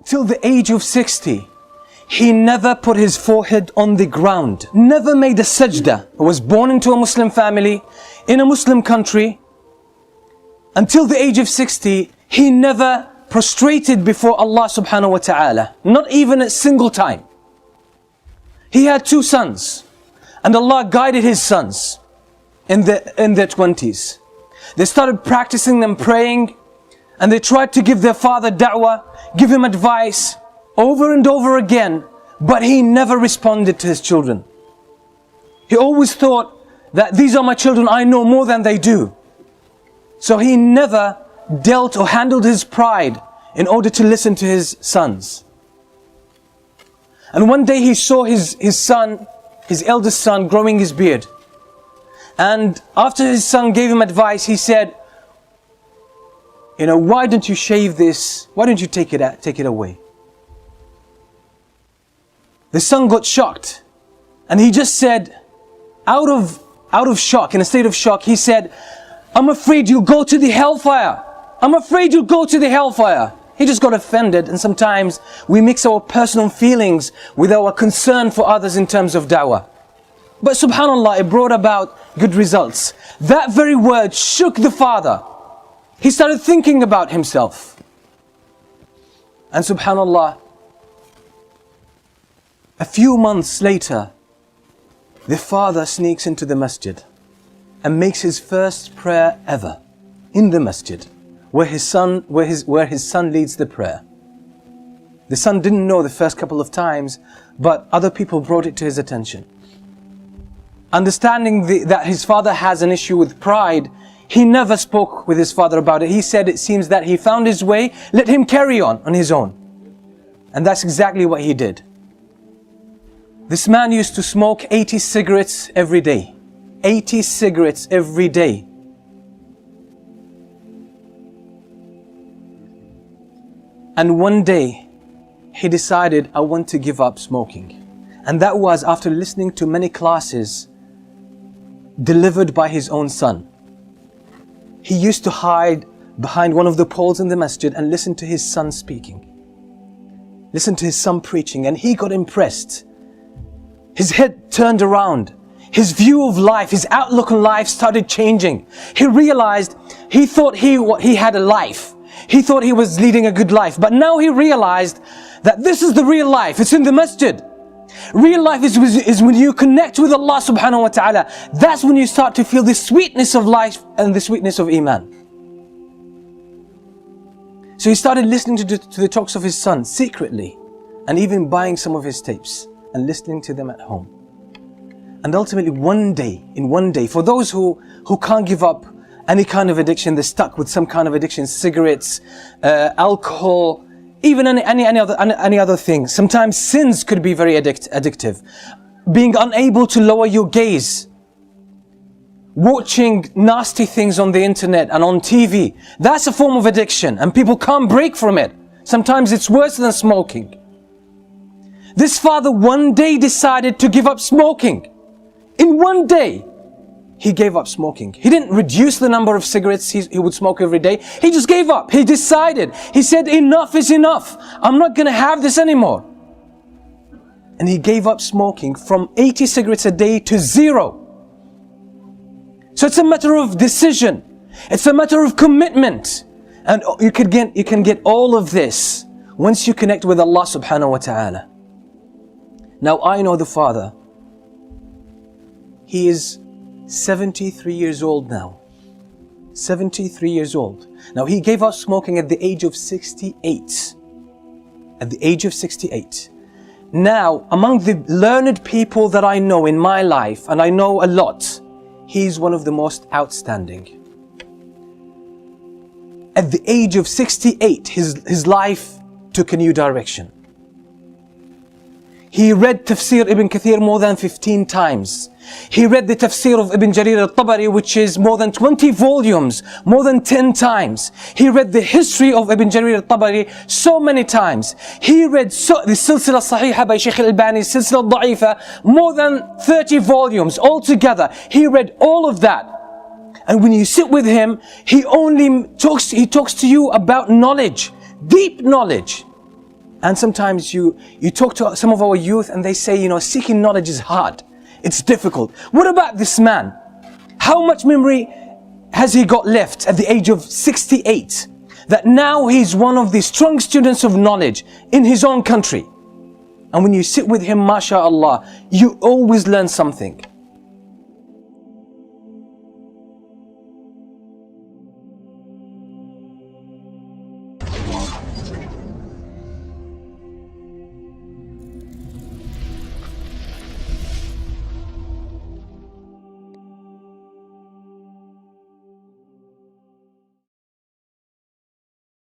till the age of 60, he never put his forehead on the ground, never made a sajda. He was born into a Muslim family, in a Muslim country. Until the age of 60, he never prostrated before Allah subhanahu wa ta'ala, not even a single time. He had 2 sons, and Allah guided his sons in their 20s. They started practicing them praying, and they tried to give their father da'wah, give him advice over and over again, but he never responded to his children. He always thought that these are my children, I know more than they do. So he never dealt or handled his pride in order to listen to his sons. And one day he saw his son, his eldest son, growing his beard. And after his son gave him advice, he said, why don't you shave this? Why don't you take it away? The son got shocked, and he just said, out of shock, in a state of shock, he said, I'm afraid you'll go to the hellfire. I'm afraid you'll go to the hellfire. He just got offended, and sometimes we mix our personal feelings with our concern for others in terms of da'wah. But subhanallah, it brought about good results. That very word shook the father. He started thinking about himself. And subhanallah, a few months later, the father sneaks into the masjid and makes his first prayer ever in the masjid, where his son leads the prayer. The son didn't know the first couple of times, but other people brought it to his attention. Understanding that his father has an issue with pride, he never spoke with his father about it. He said, it seems that he found his way, let him carry on his own. And that's exactly what he did. This man used to smoke 80 cigarettes every day. 80 cigarettes every day. And one day, he decided, I want to give up smoking. And that was after listening to many classes delivered by his own son. He used to hide behind one of the poles in the masjid and listen to his son speaking. Listen to his son preaching, and he got impressed. His head turned around. His view of life, his outlook on life started changing. He realized, he thought he had a life. He thought he was leading a good life. But now he realized that this is the real life. It's in the masjid. Real life is when you connect with Allah subhanahu wa ta'ala. That's when you start to feel the sweetness of life and the sweetness of Iman. So he started listening to the talks of his son secretly, and even buying some of his tapes and listening to them at home. And ultimately one day, for those who can't give up any kind of addiction, they're stuck with some kind of addiction, cigarettes, alcohol, even any other thing. Sometimes sins could be very addictive. Being unable to lower your gaze, watching nasty things on the internet and on TV, that's a form of addiction, and people can't break from it. Sometimes it's worse than smoking. This father one day decided to give up smoking. In one day, he gave up smoking. He didn't reduce the number of cigarettes he would smoke every day. He just gave up. He decided. He said, enough is enough. I'm not going to have this anymore. And he gave up smoking from 80 cigarettes a day to 0. So it's a matter of decision. It's a matter of commitment. And you can get all of this once you connect with Allah subhanahu wa ta'ala. Now I know the father. He is 73 years old now. 73 years old. Now he gave up smoking at the age of 68. At the age of 68. Now, among the learned people that I know in my life, and I know a lot, he's one of the most outstanding. At the age of 68, his life took a new direction. He read Tafsir Ibn Kathir more than 15 times. He read the Tafsir of Ibn Jarir al-Tabari, which is more than 20 volumes, more than 10 times. He read the history of Ibn Jarir al-Tabari so many times. He read the Silsila Sahiha by Shaykh al-Albani, Silsila al-Da'ifa, more than 30 volumes altogether. He read all of that. And when you sit with him, he talks to you about knowledge, deep knowledge. And sometimes you talk to some of our youth and they say, seeking knowledge is hard. It's difficult. What about this man? How much memory has he got left at the age of 68? That now he's one of the strong students of knowledge in his own country. And when you sit with him, mashallah, you always learn something.